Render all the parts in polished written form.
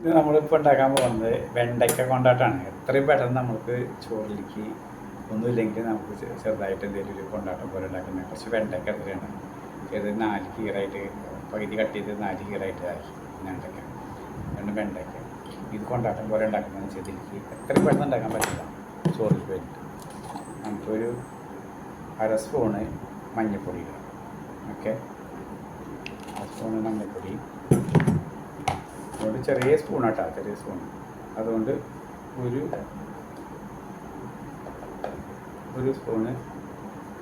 ഇത് നമ്മളിപ്പോൾ ഉണ്ടാക്കാൻ പോകുന്നത് വെണ്ടയ്ക്ക കൊണ്ടാട്ടമാണ്. എത്രയും പെട്ടെന്ന് നമുക്ക് ചോറിലേക്ക് ഒന്നുമില്ലെങ്കിൽ നമുക്ക് ചെറുതായിട്ട് എന്തെങ്കിലും ഒരു കൊണ്ടാട്ടം പോലെ ഉണ്ടാക്കുന്നത്. കുറച്ച് വെണ്ടയ്ക്ക എത്രയാണ് ചെറുത് 4 കീറായിട്ട് പകുതി കട്ട് ചെയ്ത് 4 കീറായിട്ട് ആക്കി വെണ്ടയ്ക്ക 2 വെണ്ടയ്ക്ക. ഇത് കൊണ്ടാട്ടം പോലെ ഉണ്ടാക്കുന്നതെന്ന് വെച്ചാൽ ഇതിലേക്ക് എത്രയും പെട്ടെന്ന് ഉണ്ടാക്കാൻ പറ്റില്ല. ചോറിൽ വേണ്ടിയിട്ട് നമുക്കൊരു 1/2 സ്പൂണ് മഞ്ഞൾപ്പൊടി ഇടാം. ഓക്കെ, 1/2 സ്പൂണ് മഞ്ഞൾപ്പൊടി. അതുകൊണ്ട് ചെറിയ സ്പൂണാട്ടോ, ചെറിയ സ്പൂൺ. അതുകൊണ്ട് ഒരു സ്പൂണ്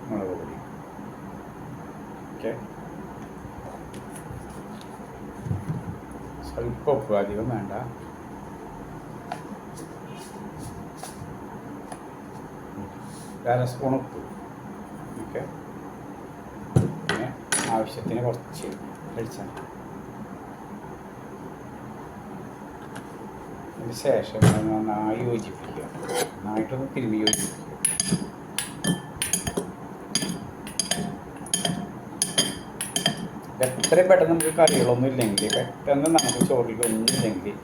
മുളക് പൊടി. ഓക്കെ, സ്വല്പം ഉപ്പ്, അധികം വേണ്ട. അര സ്പൂൺ ഉപ്പ്. ഓക്കെ, പിന്നെ ആവശ്യത്തിന് കുറച്ച് വെളിച്ചെണ്ണ. അതിന് ശേഷം നന്നായി യോജിപ്പിക്കുക, നന്നായിട്ടൊന്ന് തിരുമ്പി യോജിപ്പിക്കുക. എത്രയും പെട്ടെന്ന് നമുക്ക് കറികളൊന്നും ഇല്ലെങ്കിൽ, പെട്ടെന്ന് നമുക്ക് ചോറിലൊന്നും ഇല്ലെങ്കിൽ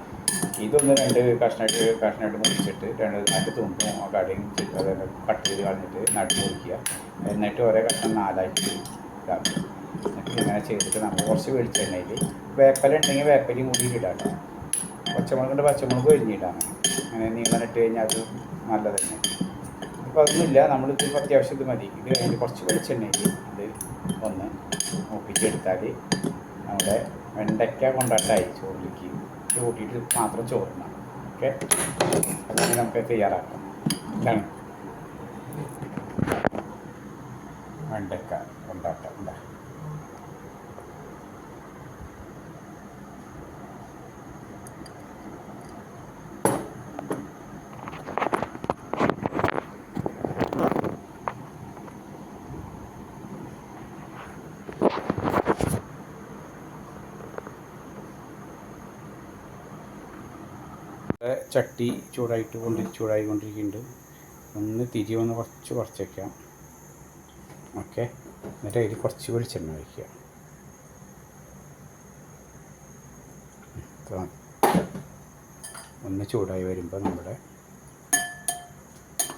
ഇതൊന്ന് 2 കഷ്ണമായിട്ട് മുറിച്ചിട്ട് 2 തുമ്പും കടയും അതായത് കട്ട് ചെയ്ത് കളഞ്ഞിട്ട് നടുക്ക് മുറിക്കുക. എന്നിട്ട് ഓരോ കഷ്ണം 4ആയിട്ട് ഇതാക്കുക. എന്നിട്ട് ഇങ്ങനെ ചെയ്തിട്ട് നമുക്ക് കുറച്ച് വെളിച്ചെണ്ണയിൽ വേപ്പല ഉണ്ടെങ്കിൽ വേപ്പലയും കൂടി ഇടാം. പച്ചമുളകുണ്ട്, പച്ചമുളക് ഒരിഞ്ഞിടാം. അങ്ങനെ നീളം ഇട്ട് കഴിഞ്ഞാൽ അത് നല്ലത് തന്നെ. അപ്പോൾ അതൊന്നുമില്ല, നമ്മളിത് അത്യാവശ്യം ഇത് മതി. ഇത് കഴിഞ്ഞ് കുറച്ച് വെളിച്ചെണ്ണയിൽ ഇത് ഒന്ന് മൂപ്പിച്ചെടുത്താൽ നമ്മുടെ വെണ്ടയ്ക്ക കൊണ്ടാട്ടമായി. ചോറിലേക്ക് ഇത് കൂട്ടിയിട്ട് മാത്രം ചോറിനാണ്. ഓക്കെ, അങ്ങനെ നമുക്ക് തയ്യാറാക്കാം. എന്താണ് വെണ്ടയ്ക്ക കൊണ്ടാട്ടം? എന്താ ചട്ടി ചൂടായിക്കൊണ്ടിരിക്കുന്നുണ്ട്. ഒന്ന് തിരിയൊന്ന് കുറച്ച് വയ്ക്കാം. ഓക്കെ, എന്നിട്ട് അതിൽ കുറച്ച് വെളിച്ചെണ്ണ ഒഴിക്കുക. ഒന്ന് ചൂടായി വരുമ്പോൾ നമ്മുടെ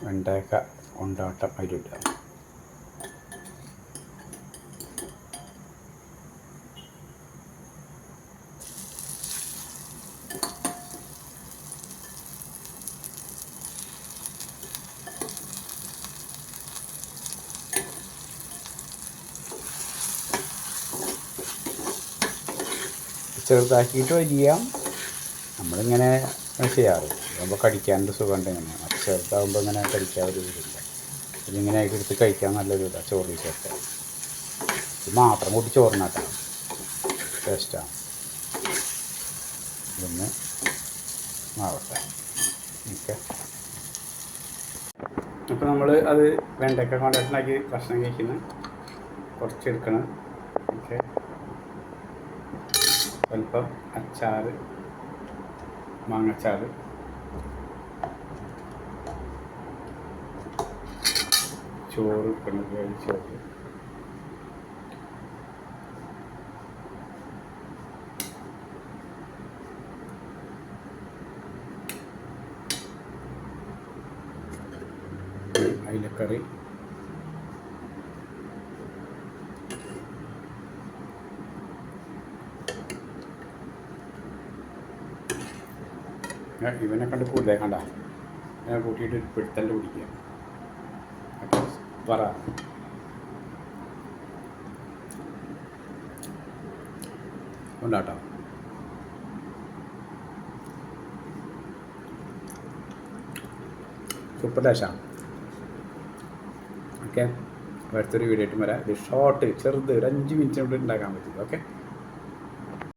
വെണ്ടയ്ക്ക കൊണ്ടാട്ടം അതിലിടുക. ചെറുതാക്കിയിട്ട് വലിയാം. നമ്മളിങ്ങനെ ചെയ്യാറ് അപ്പോൾ കടിക്കാനുള്ള സുഖമുണ്ട്. ഇങ്ങനെ ചെറുതാകുമ്പോൾ ഇങ്ങനെ കടിക്കാൻ ഒരു ഇതില്ല. ഇതിങ്ങനെ ആയിട്ട് എടുത്ത് കഴിക്കാൻ നല്ലൊരു ഇതാണ് ചോറിൽ ചേർക്കാൻ. ഇത് മാത്രം കൂട്ടി ചോറിനാട്ടാം, ടേസ്റ്റാണ്. ഇതൊന്ന് ആവട്ടെ. ഓക്കെ, അപ്പോൾ നമ്മൾ അത് വെണ്ടയ്ക്ക കൊണ്ടാട്ടനാക്കി ഭക്ഷണം കഴിക്കുന്നത് കുറച്ചെടുക്കണം. ഓക്കെ, സ്വല്പം അച്ചാർ, മാങ്ങച്ചാർ, ചോറ്, ചോറ്, അയിലക്കറി, ഇവനെ കണ്ട് കൂടുതലേ കണ്ട ഞാൻ കൂട്ടിയിട്ട് പിടുത്തൻ്റെ പിടിക്കുക. പറ കൊണ്ടാട്ടോ. സൂപ്പർ ഡാഷാണ്. ഓക്കെ, അടുത്തൊരു വീഡിയോ ആയിട്ട് വരാം. ഇത് ഷോർട്ട് ചെറുത് ഒരു 5 മിനിറ്റ് കൊണ്ട് ഉണ്ടാക്കാൻ പറ്റും. ഓക്കെ.